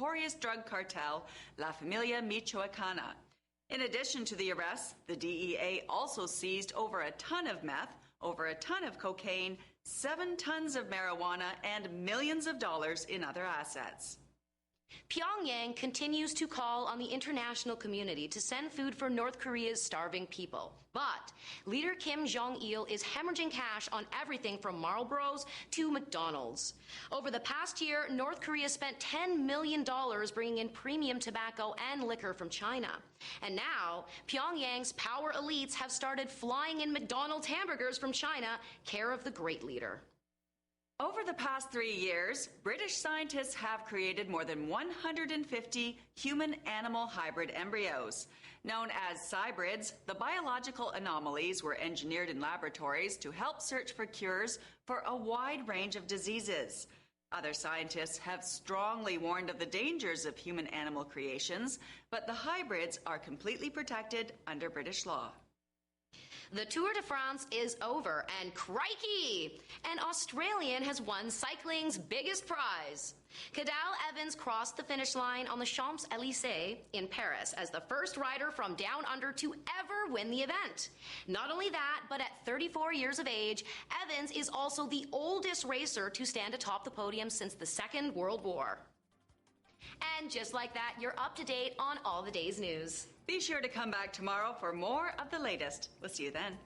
notorious drug cartel La Familia Michoacana. In addition to the arrests, the DEA also seized over a ton of meth, over a ton of cocaine, 7 tons of marijuana, and millions of dollars in other assets. Pyongyang continues to call on the international community to send food for North Korea's starving people. But leader Kim Jong-il is hemorrhaging cash on everything from Marlboros to McDonald's. Over the past year, North Korea spent $10 million bringing in premium tobacco and liquor from China. And now, Pyongyang's power elites have started flying in McDonald's hamburgers from China, care of the great leader. Over the past 3 years, British scientists have created more than 150 human-animal hybrid embryos. Known as hybrids, the biological anomalies were engineered in laboratories to help search for cures for a wide range of diseases. Other scientists have strongly warned of the dangers of human-animal creations, but the hybrids are completely protected under British law. The Tour de France is over, and crikey! An Australian has won cycling's biggest prize. Cadel Evans crossed the finish line on the Champs-Élysées in Paris as the first rider from down under to ever win the event. Not only that, but at 34 years of age, Evans is also the oldest racer to stand atop the podium since the Second World War. And just like that, you're up to date on all the day's news. Be sure to come back tomorrow for more of the latest. We'll see you then.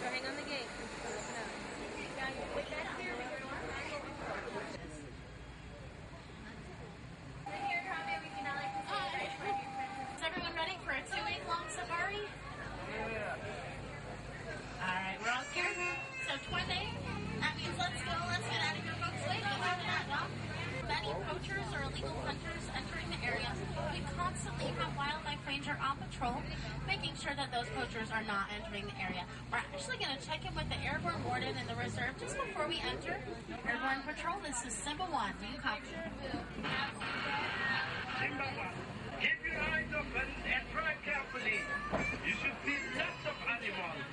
Hang on the gate. Is everyone ready for a 2-week-long safari? Yeah. Alright, we're all scared. So 20, that means let's get out of your folks' way. Go after that dog. Many poachers or illegal hunters entering the area. We constantly have wildlife ranger on patrol, making sure that those poachers are not entering the area. We're actually going to check in with the airborne warden in the reserve just before we enter. Airborne patrol, this is Simba 1. Do you copy? Simba 1, keep your eyes open and drive carefully. You should see lots of animals.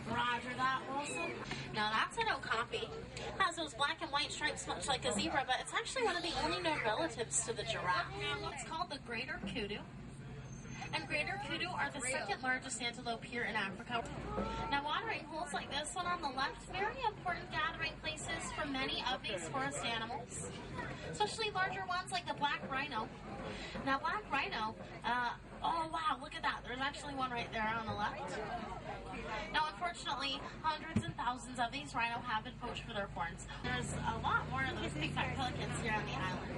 Roger that, Wilson. Now that's an okapi. It has those black and white stripes much like a zebra, but it's actually one of the only known relatives to the giraffe. It's called the greater kudu. And greater kudu are the second largest antelope here in Africa. Now watering holes like this one on the left, very important gathering places for many of these forest animals, especially larger ones like the black rhino. Now black rhino, oh wow, look at that. There's actually one right there on the left. Now unfortunately, hundreds and thousands of these rhino have been poached for their horns. There's a lot more of those big-fat pelicans here on the island.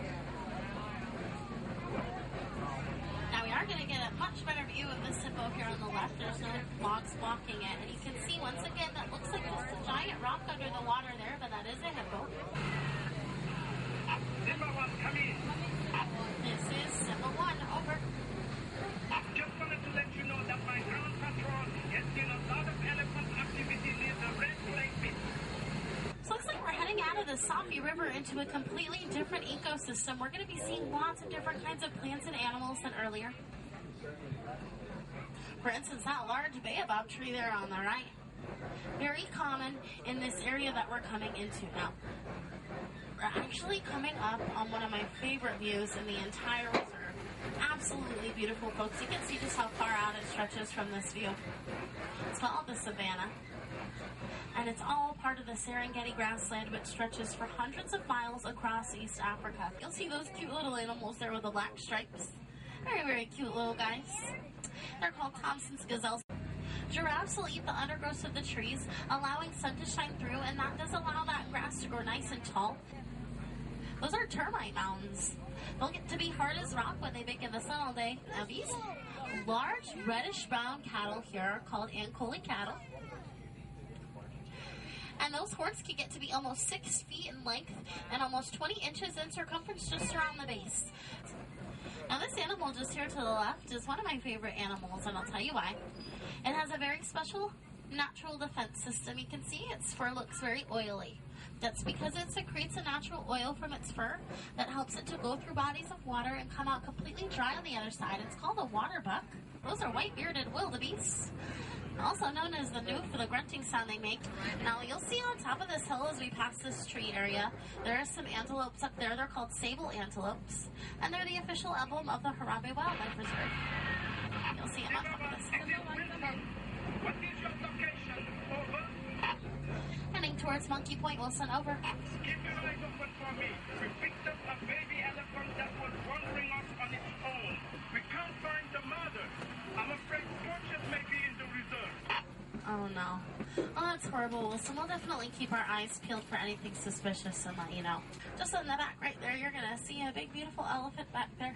Now we are going to get a much better view of this hippo here on the left. There's no logs blocking it. And you can see once again that looks like just a giant rock under the water there, but that is a hippo. Simba 1, come in. This is Simba 1, over. Just wanted to let you know that my ground patrol has seen a lot of elephant activity near the Red Lake Pit. So it looks like we're heading out of the Safi River into a completely different ecosystem. We're going to be seeing lots of different kinds of plants and animals than earlier. For instance, that large baobab tree there on the right. Very common in this area that we're coming into now. We're actually coming up on one of my favorite views in the entire reserve. Absolutely beautiful, folks. You can see just how far out it stretches from this view. It's called the Savannah. And it's all part of the Serengeti grassland, which stretches for hundreds of miles across East Africa. You'll see those cute little animals there with the black stripes. Very, very cute little guys. They're called Thompson's gazelles. Giraffes will eat the undergrowth of the trees, allowing sun to shine through, and that does allow that grass to grow nice and tall. Those are termite mountains. They'll get to be hard as rock when they bake in the sun all day. Now these large reddish-brown cattle here are called Ankole cattle. And those horns can get to be almost 6 feet in length and almost 20 inches in circumference just around the base. Now this animal just here to the left is one of my favorite animals, and I'll tell you why. It has a very special natural defense system. You can see its fur looks very oily. That's because it secretes a natural oil from its fur that helps it to go through bodies of water and come out completely dry on the other side. It's called a water buck. Those are white-bearded wildebeests, also known as the noof for the grunting sound they make. Now, you'll see on top of this hill as we pass this tree area, there are some antelopes up there. They're called sable antelopes, and they're the official emblem of the Harambe Wildlife Reserve. You'll see them on top of this hill. What is your location? Over. Heading towards Monkey Point, Wilson, over. Keep your eyes open for me. We picked up a baby elephant that was wandering off on its own. We can't find the mother. I'm afraid Porches may be in the reserve. Oh no. Oh, that's horrible, Wilson. We'll definitely keep our eyes peeled for anything suspicious and let you know. Just in the back right there, you're gonna see a big, beautiful elephant back there.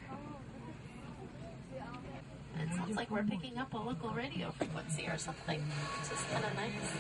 It sounds like we're picking up a local radio frequency or something. This is kind of nice.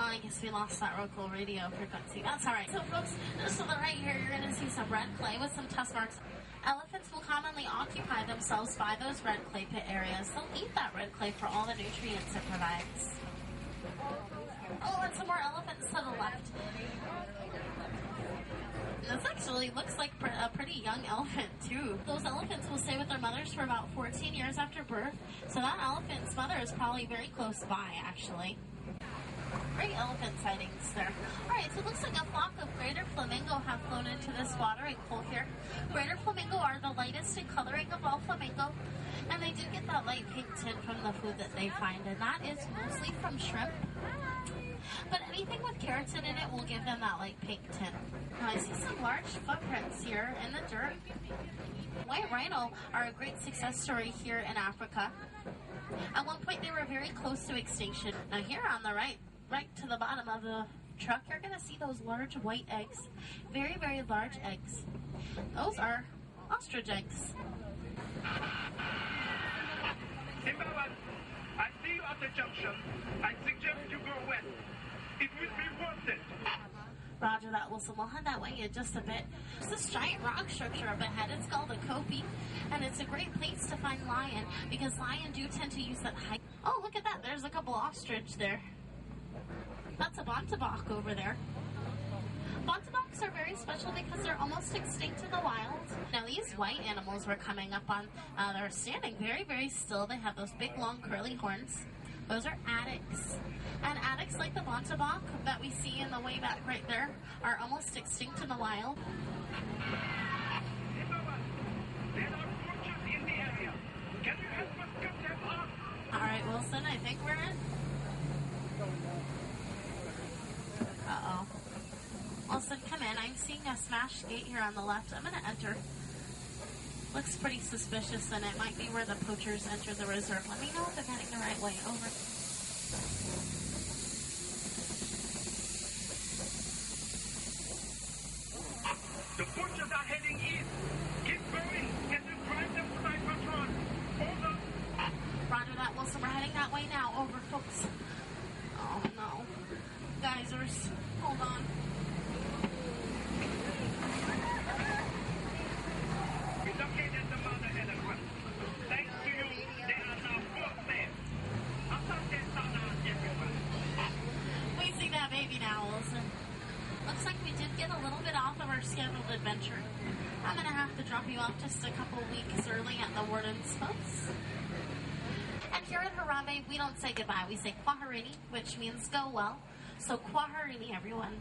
I guess we lost that local radio frequency. That's alright. So folks, just to the right here, you're going to see some red clay with some tusk marks. Elephants will commonly occupy themselves by those red clay pit areas. They'll eat that red clay for all the nutrients it provides. Oh, and some more elephants to the left. This actually looks like a pretty young elephant, too. Those elephants will stay with their mothers for about 14 years after birth, so that elephant's mother is probably very close by, actually. Great elephant sightings there. Alright, so it looks like a flock of greater flamingo have flown into this watering hole here. Greater flamingo are the lightest in coloring of all flamingo, and they do get that light pink tint from the food that they find, and that is mostly from shrimp. But anything with keratin in it will give them that light pink tint. Now I see some large footprints here in the dirt. White rhino are a great success story here in Africa. At one point they were very close to extinction. Now here on the right to the bottom of the truck, you're going to see those large white eggs. Very, very large eggs. Those are ostrich eggs. Zimbabwe, I see you at the junction. I suggest you go west. It will be worth it. Roger that, Wilson. We'll head that way in just a bit. There's this giant rock structure up ahead. It's called a kopie, and it's a great place to find lion because lion do tend to use that height. Oh, look at that. There's a couple ostrich there. That's a bontebok over there. Bonteboks are very special because they're almost extinct in the wild. Now these white animals we're coming up on, they're standing very, very still. They have those big, long, curly horns. Those are addax. And addax, like the bontebok that we see in the way back right there, are almost extinct in the wild. There are Porches in the area. Can you help us cut them off? Alright, Wilson, I think we're in. Uh-oh. Wilson, come in. I'm seeing a smashed gate here on the left. I'm going to enter. Looks pretty suspicious, and it might be where the poachers enter the reserve. Let me know if I'm heading the right way. Over. The Porches are heading east. Keep going. Can you drive them to my patrol? Over. Roger that, Wilson. We're heading that way now. Over, folks. Oh, no. Geysers. Hold on. We located the mother elephant. Thanks to you, they are now both safe. Asante sana, everyone. We see that baby now, Wilson. Looks like we did get a little bit off of our scheduled adventure. I'm going to have to drop you off just a couple weeks early at the warden's post. And here at Harambe, we don't say goodbye. We say kwaherini, which means go well. So kwaherini, everyone.